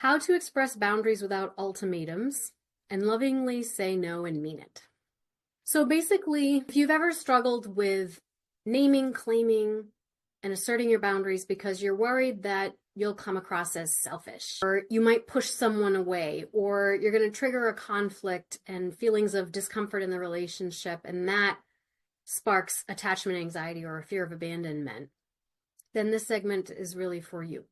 How to express boundaries without ultimatums and lovingly say no and mean it. So basically, if you've ever struggled with naming, claiming, and asserting your boundaries because you're worried that you'll come across as selfish, or you might push someone away, or you're going to trigger a conflict and feelings of discomfort in the relationship, and that sparks attachment anxiety or a fear of abandonment, then this segment is really for you.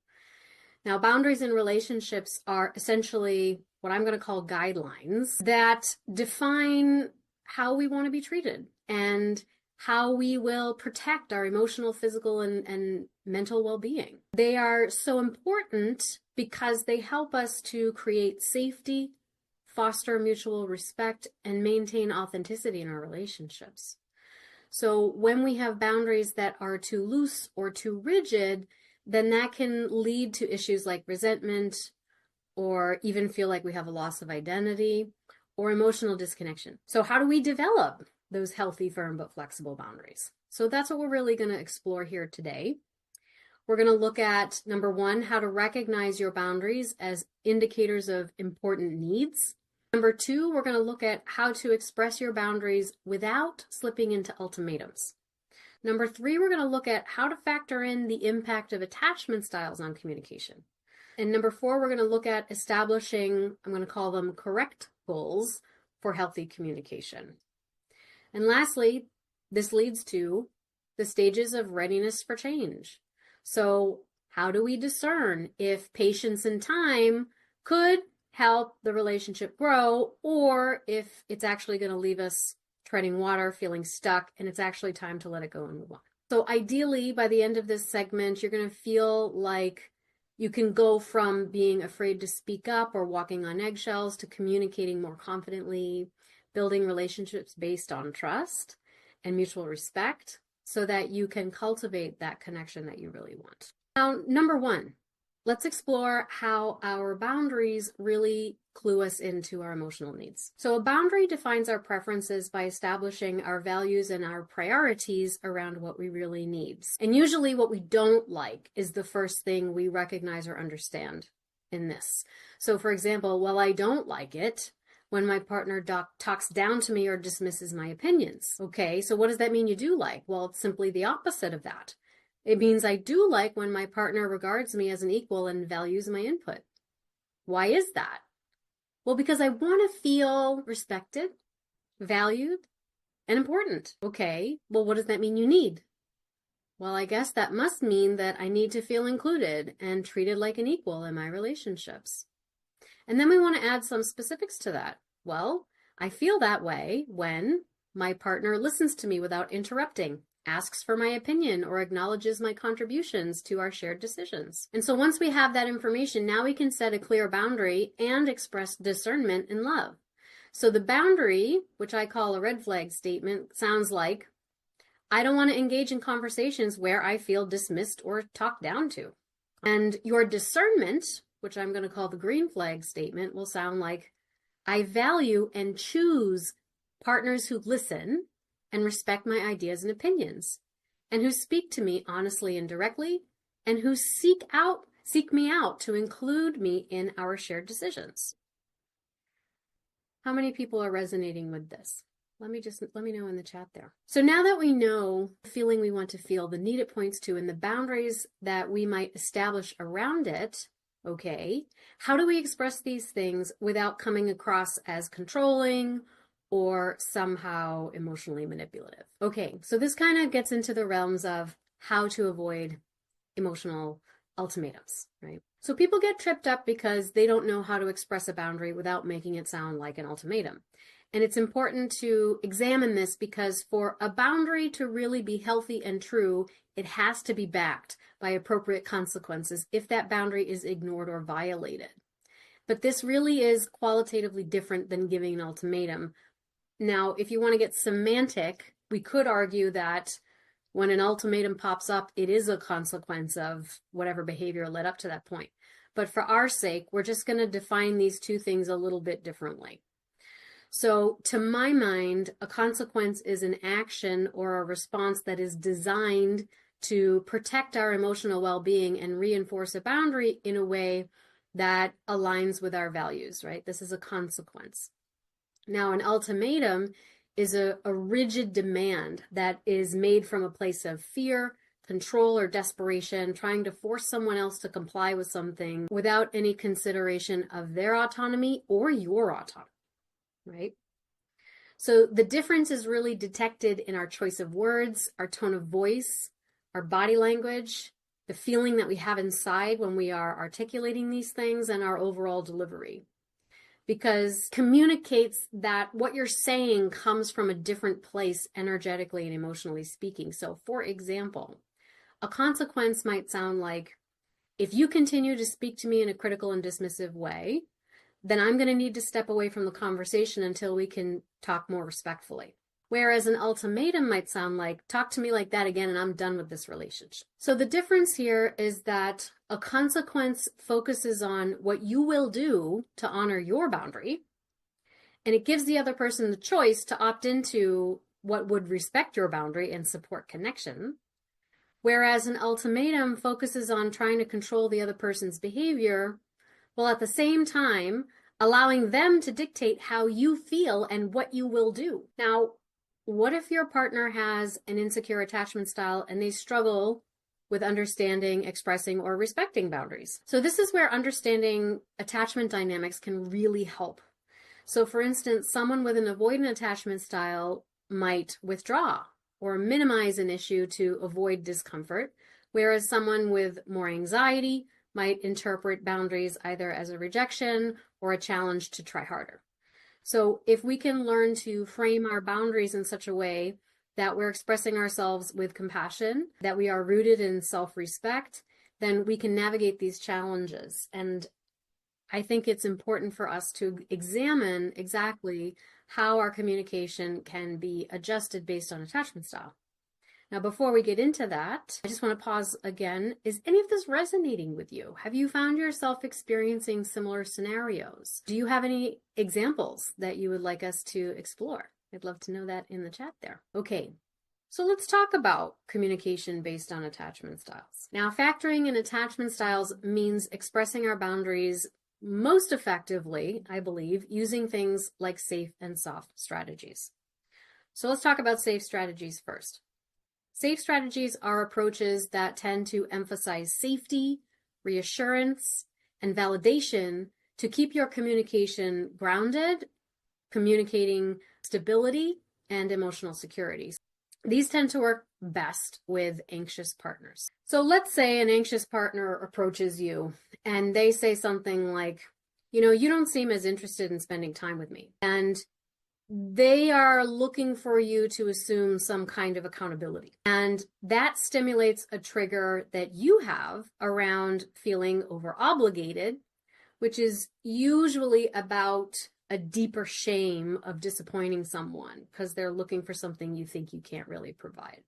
Now, boundaries in relationships are essentially what I'm going to call guidelines that define how we want to be treated and how we will protect our emotional, physical, and mental well-being. They are so important because they help us to create safety, foster mutual respect, and maintain authenticity in our relationships. So when we have boundaries that are too loose or too rigid, then that can lead to issues like resentment, or even feel like we have a loss of identity or emotional disconnection. So how do we develop those healthy, firm, but flexible boundaries? So that's what we're really going to explore here today. We're going to look at, number one, how to recognize your boundaries as indicators of important needs. Number two, we're going to look at how to express your boundaries without slipping into ultimatums. Number three, we're going to look at how to factor in the impact of attachment styles on communication. And number four, we're going to look at establishing, I'm going to call them correct goals for healthy communication. And lastly, this leads to the stages of readiness for change. So how do we discern if patience and time could help the relationship grow, or if it's actually going to leave us treading water, feeling stuck, and it's actually time to let it go and move on? So ideally, by the end of this segment, you're going to feel like you can go from being afraid to speak up or walking on eggshells to communicating more confidently, building relationships based on trust and mutual respect so that you can cultivate that connection that you really want. Now, number one, let's explore how our boundaries really clue us into our emotional needs. So a boundary defines our preferences by establishing our values and our priorities around what we really need. And usually what we don't like is the first thing we recognize or understand in this. So for example, well, I don't like it when my partner talks down to me or dismisses my opinions. Okay, so what does that mean you do like? Well, it's simply the opposite of that. It means I do like when my partner regards me as an equal and values my input. Why is that? Well, because I want to feel respected, valued, and important. Okay, well, what does that mean you need? Well, I guess that must mean that I need to feel included and treated like an equal in my relationships. And then we want to add some specifics to that. Well, I feel that way when my partner listens to me without interrupting, asks for my opinion, or acknowledges my contributions to our shared decisions. And so once we have that information, now we can set a clear boundary and express discernment and love. So the boundary, which I call a red flag statement, sounds like, I don't want to engage in conversations where I feel dismissed or talked down to. And your discernment, which I'm going to call the green flag statement, will sound like, I value and choose partners who listen and respect my ideas and opinions, and who speak to me honestly and directly, and who seek me out to include me in our shared decisions. How many people are resonating with this? Let me know in the chat there. So now that we know the feeling we want to feel, the need it points to, and the boundaries that we might establish around it, okay, how do we express these things without coming across as controlling or somehow emotionally manipulative? Okay, so this kind of gets into the realms of how to avoid emotional ultimatums, right? So people get tripped up because they don't know how to express a boundary without making it sound like an ultimatum. And it's important to examine this because for a boundary to really be healthy and true, it has to be backed by appropriate consequences if that boundary is ignored or violated. But this really is qualitatively different than giving an ultimatum. Now, if you want to get semantic, we could argue that when an ultimatum pops up, it is a consequence of whatever behavior led up to that point. But for our sake, we're just going to define these two things a little bit differently. So to my mind, a consequence is an action or a response that is designed to protect our emotional well-being and reinforce a boundary in a way that aligns with our values, right? This is a consequence. Now, an ultimatum is a rigid demand that is made from a place of fear, control, or desperation, trying to force someone else to comply with something without any consideration of their autonomy or your autonomy, right? So the difference is really detected in our choice of words, our tone of voice, our body language, the feeling that we have inside when we are articulating these things, and our overall delivery. Because communicates that what you're saying comes from a different place energetically and emotionally speaking. So for example, a consequence might sound like, if you continue to speak to me in a critical and dismissive way, then I'm going to need to step away from the conversation until we can talk more respectfully. Whereas an ultimatum might sound like, talk to me like that again and I'm done with this relationship. So the difference here is that a consequence focuses on what you will do to honor your boundary, and it gives the other person the choice to opt into what would respect your boundary and support connection. Whereas an ultimatum focuses on trying to control the other person's behavior, while at the same time allowing them to dictate how you feel and what you will do. Now, what if your partner has an insecure attachment style and they struggle with understanding, expressing, or respecting boundaries? So this is where understanding attachment dynamics can really help. So for instance, someone with an avoidant attachment style might withdraw or minimize an issue to avoid discomfort, whereas someone with more anxiety might interpret boundaries either as a rejection or a challenge to try harder. So if we can learn to frame our boundaries in such a way that we're expressing ourselves with compassion, that we are rooted in self-respect, then we can navigate these challenges. And I think it's important for us to examine exactly how our communication can be adjusted based on attachment style. Now, before we get into that, I just want to pause again. Is any of this resonating with you? Have you found yourself experiencing similar scenarios? Do you have any examples that you would like us to explore? I'd love to know that in the chat there. Okay, so let's talk about communication based on attachment styles. Now, factoring in attachment styles means expressing our boundaries most effectively, I believe, using things like safe and soft strategies. So let's talk about safe strategies first. Safe strategies are approaches that tend to emphasize safety, reassurance, and validation to keep your communication grounded, communicating stability and emotional security. These tend to work best with anxious partners. So let's say an anxious partner approaches you and they say something like, you don't seem as interested in spending time with me. And they are looking for you to assume some kind of accountability. And that stimulates a trigger that you have around feeling over-obligated, which is usually about a deeper shame of disappointing someone because they're looking for something you think you can't really provide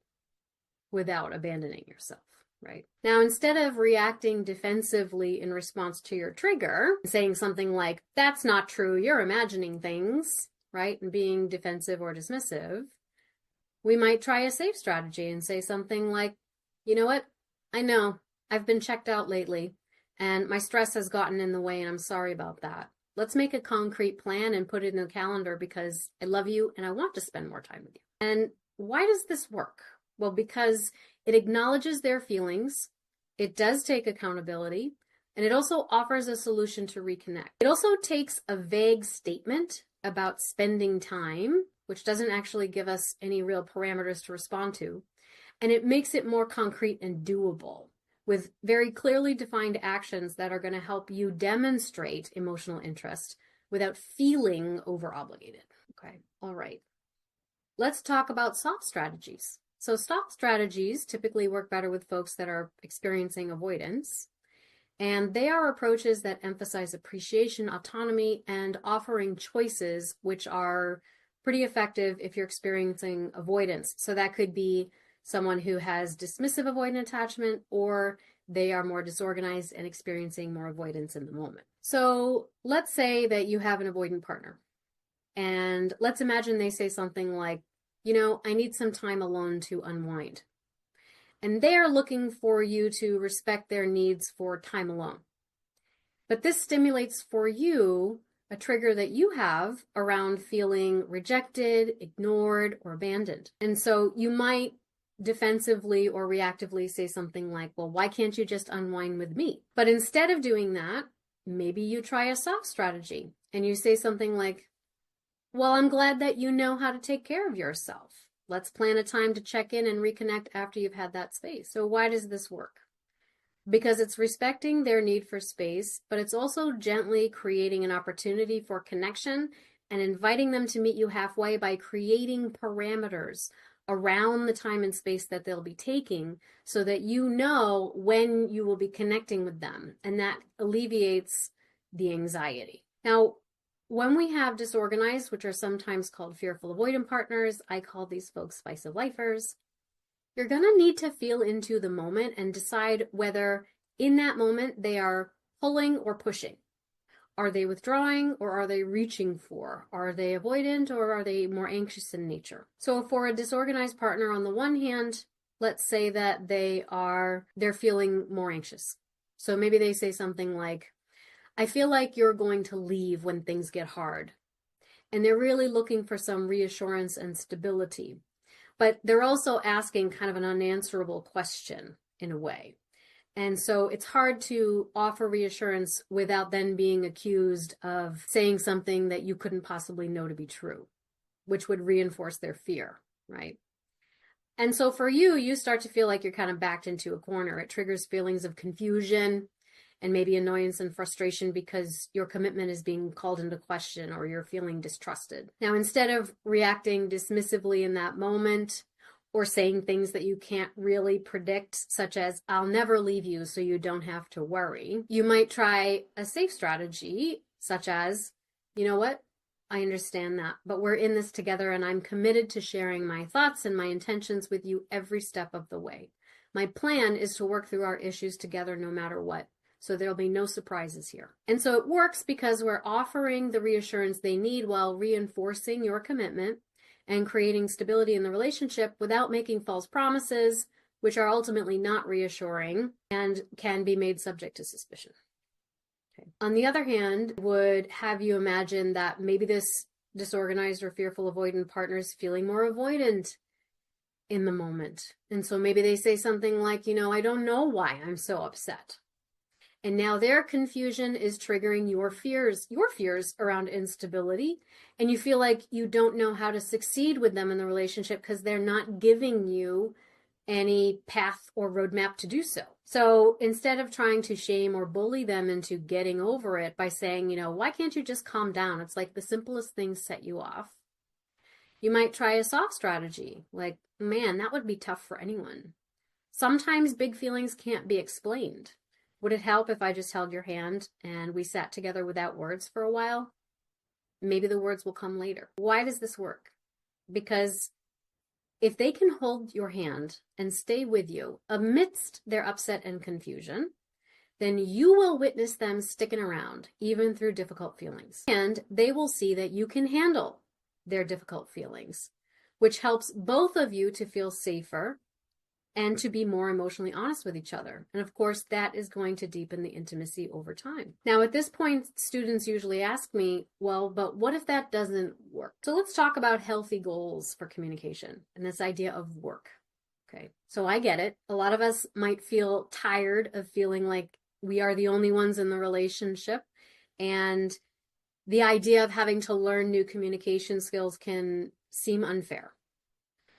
without abandoning yourself, right? Now, instead of reacting defensively in response to your trigger, saying something like, that's not true, you're imagining things, right, and being defensive or dismissive, we might try a safe strategy and say something like, you know what, I know I've been checked out lately and my stress has gotten in the way and I'm sorry about that. Let's make a concrete plan and put it in the calendar because I love you and I want to spend more time with you. And why does this work? Well, because it acknowledges their feelings, it does take accountability, and it also offers a solution to reconnect. It also takes a vague statement about spending time, which doesn't actually give us any real parameters to respond to, and it makes it more concrete and doable with very clearly defined actions that are going to help you demonstrate emotional interest without feeling over-obligated. Okay, all right. Let's talk about soft strategies. So soft strategies typically work better with folks that are experiencing avoidance. And they are approaches that emphasize appreciation, autonomy, and offering choices, which are pretty effective if you're experiencing avoidance. So that could be someone who has dismissive avoidant attachment, or they are more disorganized and experiencing more avoidance in the moment. So let's say that you have an avoidant partner. And let's imagine they say something like, I need some time alone to unwind. And they are looking for you to respect their needs for time alone. But this stimulates for you a trigger that you have around feeling rejected, ignored, or abandoned. And so you might defensively or reactively say something like, well, why can't you just unwind with me? But instead of doing that, maybe you try a soft strategy and you say something like, well, I'm glad that you know how to take care of yourself. Let's plan a time to check in and reconnect after you've had that space. So why does this work? Because it's respecting their need for space, but it's also gently creating an opportunity for connection and inviting them to meet you halfway by creating parameters around the time and space that they'll be taking so that you know when you will be connecting with them, and that alleviates the anxiety. Now, when we have disorganized, which are sometimes called fearful avoidant partners, I call these folks spice of lifers, you're going to need to feel into the moment and decide whether in that moment they are pulling or pushing. Are they withdrawing or are they reaching for? Are they avoidant or are they more anxious in nature? So for a disorganized partner, on the one hand, let's say that they're feeling more anxious. So maybe they say something like, I feel like you're going to leave when things get hard. And they're really looking for some reassurance and stability. But they're also asking kind of an unanswerable question in a way. And so it's hard to offer reassurance without then being accused of saying something that you couldn't possibly know to be true, which would reinforce their fear, right? And so for you, you start to feel like you're kind of backed into a corner. It triggers feelings of confusion and maybe annoyance and frustration because your commitment is being called into question or you're feeling distrusted. Now, instead of reacting dismissively in that moment or saying things that you can't really predict, such as, I'll never leave you so you don't have to worry, you might try a safe strategy, such as, you know what? I understand that, but we're in this together and I'm committed to sharing my thoughts and my intentions with you every step of the way. My plan is to work through our issues together no matter what. So there'll be no surprises here. And so it works because we're offering the reassurance they need while reinforcing your commitment and creating stability in the relationship without making false promises, which are ultimately not reassuring and can be made subject to suspicion. Okay. On the other hand, would have you imagine that maybe this disorganized or fearful avoidant partner is feeling more avoidant in the moment. And so maybe they say something like, I don't know why I'm so upset. And now their confusion is triggering your fears around instability. And you feel like you don't know how to succeed with them in the relationship because they're not giving you any path or roadmap to do so. So instead of trying to shame or bully them into getting over it by saying, why can't you just calm down? It's like the simplest things set you off. You might try a soft strategy, like, man, that would be tough for anyone. Sometimes big feelings can't be explained. Would it help if I just held your hand and we sat together without words for a while? Maybe the words will come later. Why does this work? Because if they can hold your hand and stay with you amidst their upset and confusion, then you will witness them sticking around, even through difficult feelings. And they will see that you can handle their difficult feelings, which helps both of you to feel safer and to be more emotionally honest with each other. And of course, that is going to deepen the intimacy over time. Now, at this point, students usually ask me, well, but what if that doesn't work? So let's talk about healthy goals for communication and this idea of work. Okay, so I get it. A lot of us might feel tired of feeling like we are the only ones in the relationship. And the idea of having to learn new communication skills can seem unfair.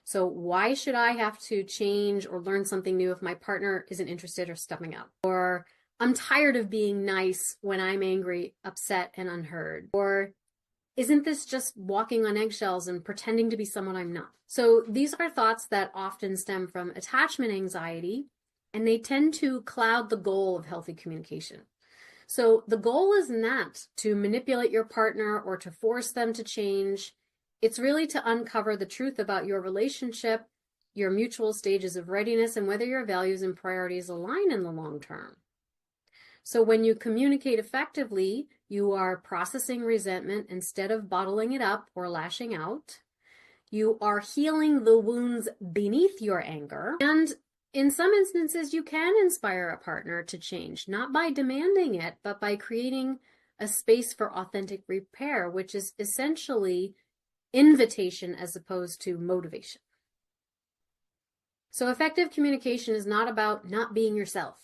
So why should I have to change or learn something new if my partner isn't interested or stepping up? Or I'm tired of being nice when I'm angry, upset, and unheard. Or isn't this just walking on eggshells and pretending to be someone I'm not? So these are thoughts that often stem from attachment anxiety, and they tend to cloud the goal of healthy communication. So the goal is not to manipulate your partner or to force them to change. It's really to uncover the truth about your relationship, your mutual stages of readiness, and whether your values and priorities align in the long term. So when you communicate effectively, you are processing resentment instead of bottling it up or lashing out. You are healing the wounds beneath your anger, and in some instances, you can inspire a partner to change, not by demanding it, but by creating a space for authentic repair, which is essentially invitation as opposed to motivation. So effective communication is not about not being yourself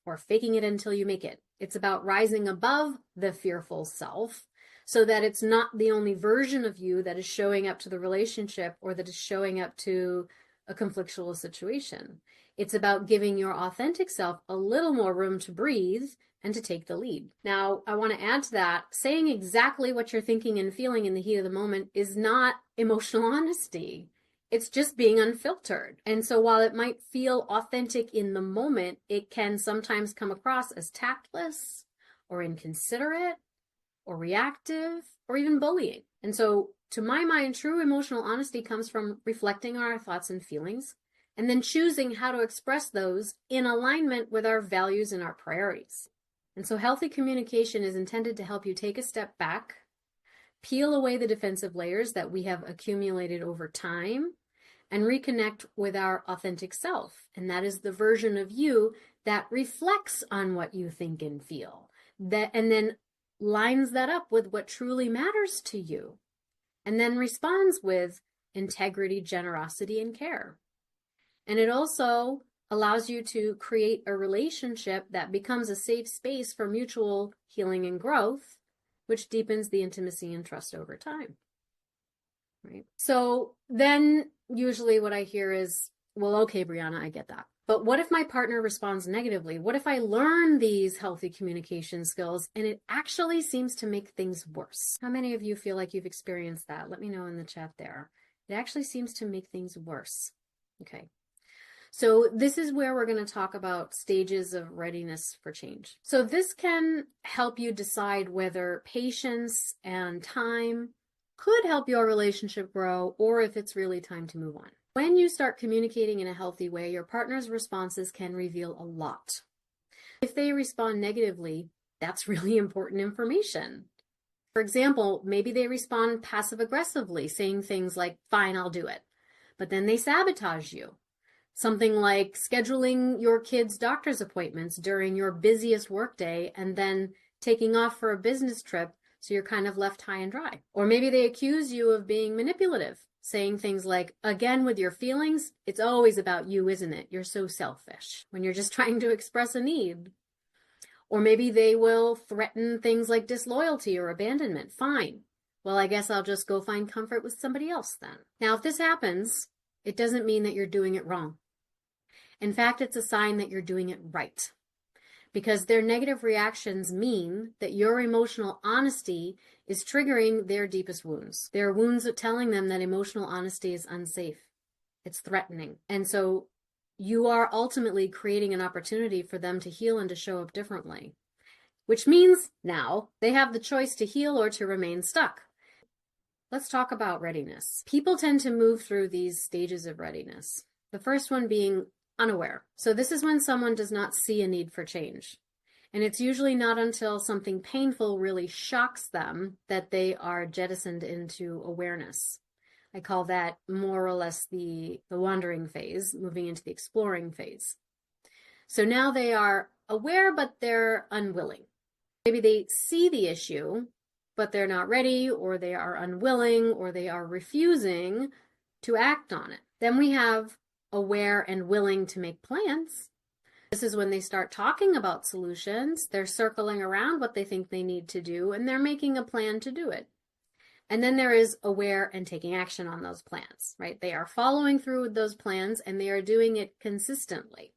or faking it until you make it. It's about rising above the fearful self so that it's not the only version of you that is showing up to the relationship or that is showing up to a conflictual situation. It's about giving your authentic self a little more room to breathe and to take the lead. Now, I want to add to that, saying exactly what you're thinking and feeling in the heat of the moment is not emotional honesty. It's just being unfiltered. And so while it might feel authentic in the moment, it can sometimes come across as tactless or inconsiderate or reactive or even bullying. And so to my mind, true emotional honesty comes from reflecting on our thoughts and feelings and then choosing how to express those in alignment with our values and our priorities. And so healthy communication is intended to help you take a step back, peel away the defensive layers that we have accumulated over time, and reconnect with our authentic self. And that is the version of you that reflects on what you think and feel, and then lines that up with what truly matters to you, and then responds with integrity, generosity, and care. And it also allows you to create a relationship that becomes a safe space for mutual healing and growth, which deepens the intimacy and trust over time. Right? So then usually what I hear is, well, okay, Brianna, I get that. But what if my partner responds negatively? What if I learn these healthy communication skills and it actually seems to make things worse? How many of you feel like you've experienced that? Let me know in the chat there. It actually seems to make things worse. Okay. So this is where we're going to talk about stages of readiness for change. So this can help you decide whether patience and time could help your relationship grow or if it's really time to move on. When you start communicating in a healthy way, your partner's responses can reveal a lot. If they respond negatively, that's really important information. For example, maybe they respond passive-aggressively, saying things like, fine, I'll do it. But then they sabotage you. Something like scheduling your kids' doctor's appointments during your busiest workday and then taking off for a business trip so you're kind of left high and dry. Or maybe they accuse you of being manipulative, saying things like, again, with your feelings, it's always about you, isn't it? You're so selfish when you're just trying to express a need. Or maybe they will threaten things like disloyalty or abandonment. Fine. Well, I guess I'll just go find comfort with somebody else then. Now, if this happens, it doesn't mean that you're doing it wrong. In fact, it's a sign that you're doing it right. Because their negative reactions mean that your emotional honesty is triggering their deepest wounds. Their wounds are telling them that emotional honesty is unsafe. It's threatening. And so you are ultimately creating an opportunity for them to heal and to show up differently. Which means now they have the choice to heal or to remain stuck. Let's talk about readiness. People tend to move through these stages of readiness. The first one being unaware. So this is when someone does not see a need for change. And it's usually not until something painful really shocks them that they are jettisoned into awareness. I call that more or less the wandering phase, moving into the exploring phase. So now they are aware, but they're unwilling. Maybe they see the issue, but they're not ready, or they are unwilling, or they are refusing to act on it. Then we have aware and willing to make plans. This is when they start talking about solutions. They're circling around what they think they need to do, and they're making a plan to do it. And then there is aware and taking action on those plans, right? They are following through with those plans, and they are doing it consistently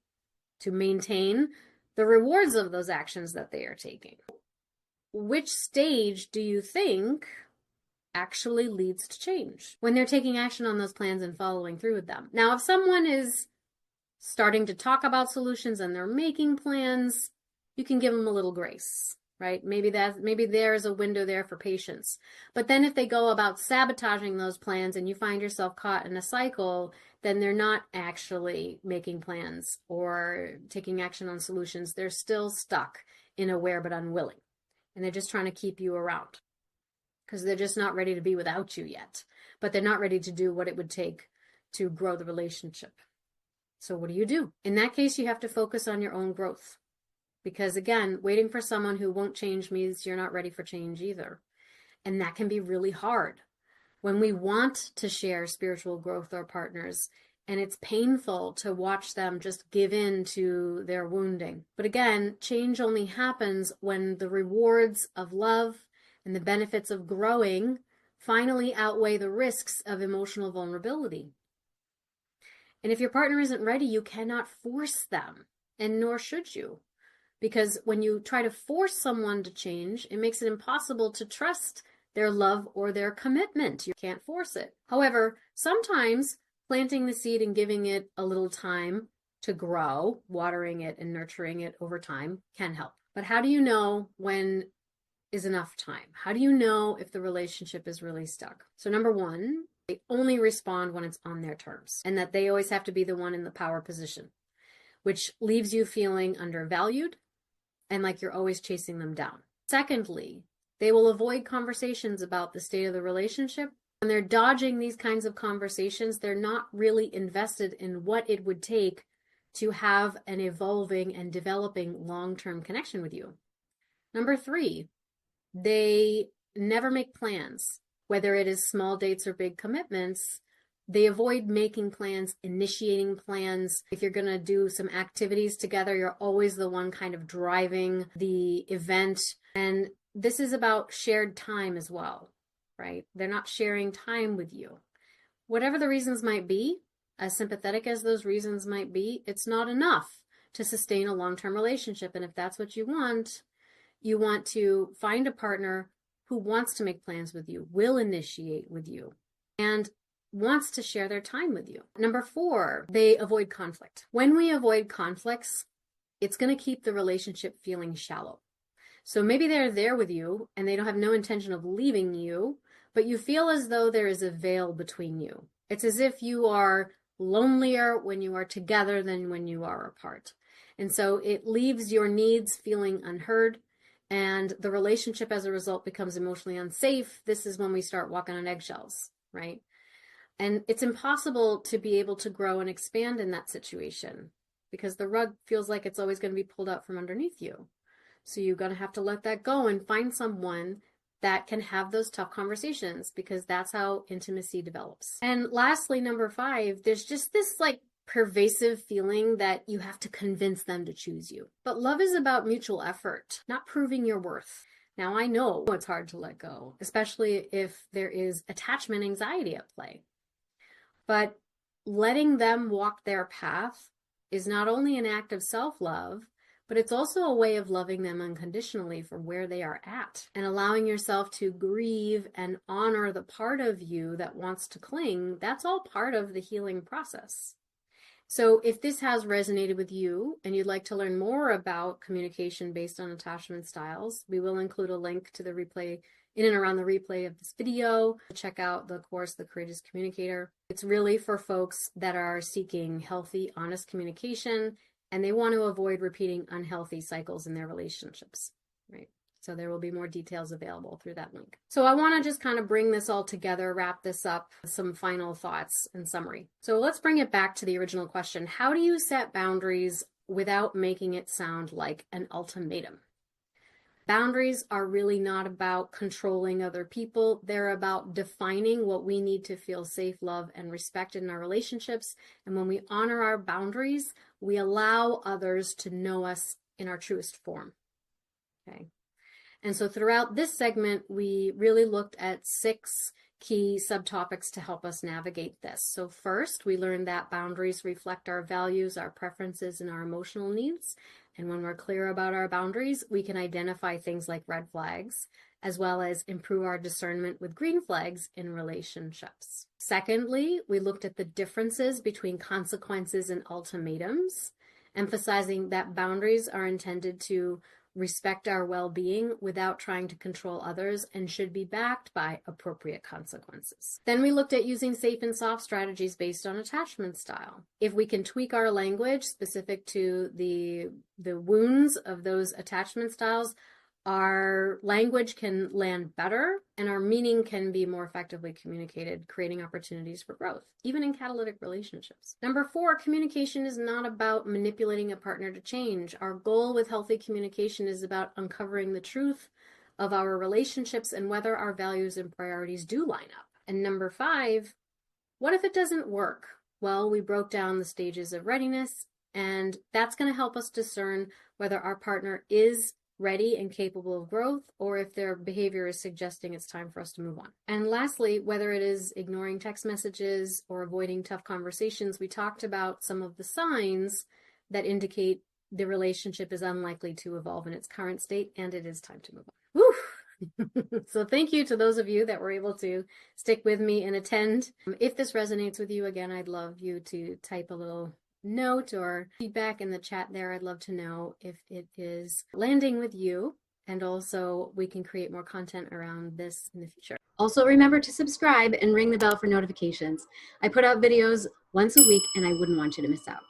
to maintain the rewards of those actions that they are taking. Which stage do you think actually leads to change when they're taking action on those plans and following through with them? Now, if someone is starting to talk about solutions and they're making plans, you can give them a little grace, right? Maybe there is a window there for patience. But then if they go about sabotaging those plans and you find yourself caught in a cycle, then they're not actually making plans or taking action on solutions. They're still stuck in aware but unwilling. And they're just trying to keep you around because they're just not ready to be without you yet. But they're not ready to do what it would take to grow the relationship. So what do? In that case, you have to focus on your own growth. Because again, waiting for someone who won't change means you're not ready for change either. And that can be really hard. When we want to share spiritual growth with our partners, and it's painful to watch them just give in to their wounding. But again, change only happens when the rewards of love and the benefits of growing finally outweigh the risks of emotional vulnerability. And if your partner isn't ready, you cannot force them, and nor should you. Because when you try to force someone to change, it makes it impossible to trust their love or their commitment. You can't force it. However, sometimes planting the seed and giving it a little time to grow, watering it and nurturing it over time can help. But how do you know when is enough time? How do you know if the relationship is really stuck? So number one, they only respond when it's on their terms, and that they always have to be the one in the power position, which leaves you feeling undervalued and like you're always chasing them down. Secondly, they will avoid conversations about the state of the relationship. When they're dodging these kinds of conversations, they're not really invested in what it would take to have an evolving and developing long-term connection with you. Number three, they never make plans, whether it is small dates or big commitments. They avoid making plans, initiating plans. If you're going to do some activities together, you're always the one kind of driving the event. And this is about shared time as well, right? They're not sharing time with you. Whatever the reasons might be, as sympathetic as those reasons might be, it's not enough to sustain a long-term relationship. And if that's what you want to find a partner who wants to make plans with you, will initiate with you, and wants to share their time with you. Number four, they avoid conflict. When we avoid conflicts, it's going to keep the relationship feeling shallow. So maybe they're there with you and they don't have no intention of leaving you, but you feel as though there is a veil between you. It's as if you are lonelier when you are together than when you are apart. And so it leaves your needs feeling unheard, and the relationship as a result becomes emotionally unsafe. This is when we start walking on eggshells, right? And it's impossible to be able to grow and expand in that situation because the rug feels like it's always going to be pulled out from underneath you. So you're going to have to let that go and find someone that can have those tough conversations, because that's how intimacy develops. And lastly, number five, there's just this like pervasive feeling that you have to convince them to choose you. But love is about mutual effort, not proving your worth. Now, I know it's hard to let go, especially if there is attachment anxiety at play. But letting them walk their path is not only an act of self-love, but it's also a way of loving them unconditionally for where they are at, and allowing yourself to grieve and honor the part of you that wants to cling. That's all part of the healing process. So if this has resonated with you and you'd like to learn more about communication based on attachment styles, we will include a link to the replay in and around the replay of this video. Check out the course, The Courageous Communicator. It's really for folks that are seeking healthy, honest communication, and they want to avoid repeating unhealthy cycles in their relationships, right? So there will be more details available through that link. So I want to just kind of bring this all together, wrap this up with some final thoughts and summary. So let's bring it back to the original question. How do you set boundaries without making it sound like an ultimatum? Boundaries are really not about controlling other people. They're about defining what we need to feel safe, love, and respected in our relationships. And when we honor our boundaries, we allow others to know us in our truest form. Okay. And so throughout this segment, we really looked at 6 key subtopics to help us navigate this. So first, we learned that boundaries reflect our values, our preferences, and our emotional needs. And when we're clear about our boundaries, we can identify things like red flags, as well as improve our discernment with green flags in relationships. Secondly, we looked at the differences between consequences and ultimatums, emphasizing that boundaries are intended to respect our well-being without trying to control others and should be backed by appropriate consequences. Then we looked at using safe and soft strategies based on attachment style. If we can tweak our language specific to the wounds of those attachment styles, our language can land better and our meaning can be more effectively communicated, creating opportunities for growth, even in catalytic relationships. Number 4, communication is not about manipulating a partner to change. Our goal with healthy communication is about uncovering the truth of our relationships and whether our values and priorities do line up. And number 5, what if it doesn't work? Well, we broke down the stages of readiness, and that's going to help us discern whether our partner is ready and capable of growth, or if their behavior is suggesting it's time for us to move on. And lastly, whether it is ignoring text messages or avoiding tough conversations, we talked about some of the signs that indicate the relationship is unlikely to evolve in its current state, and it is time to move on. Woo! So thank you to those of you that were able to stick with me and attend. If this resonates with you, again, I'd love you to type a little note or feedback in the chat there. I'd love to know if it is landing with you, and also we can create more content around this in the future. Also, remember to subscribe and ring the bell for notifications. I put out videos once a week and I wouldn't want you to miss out.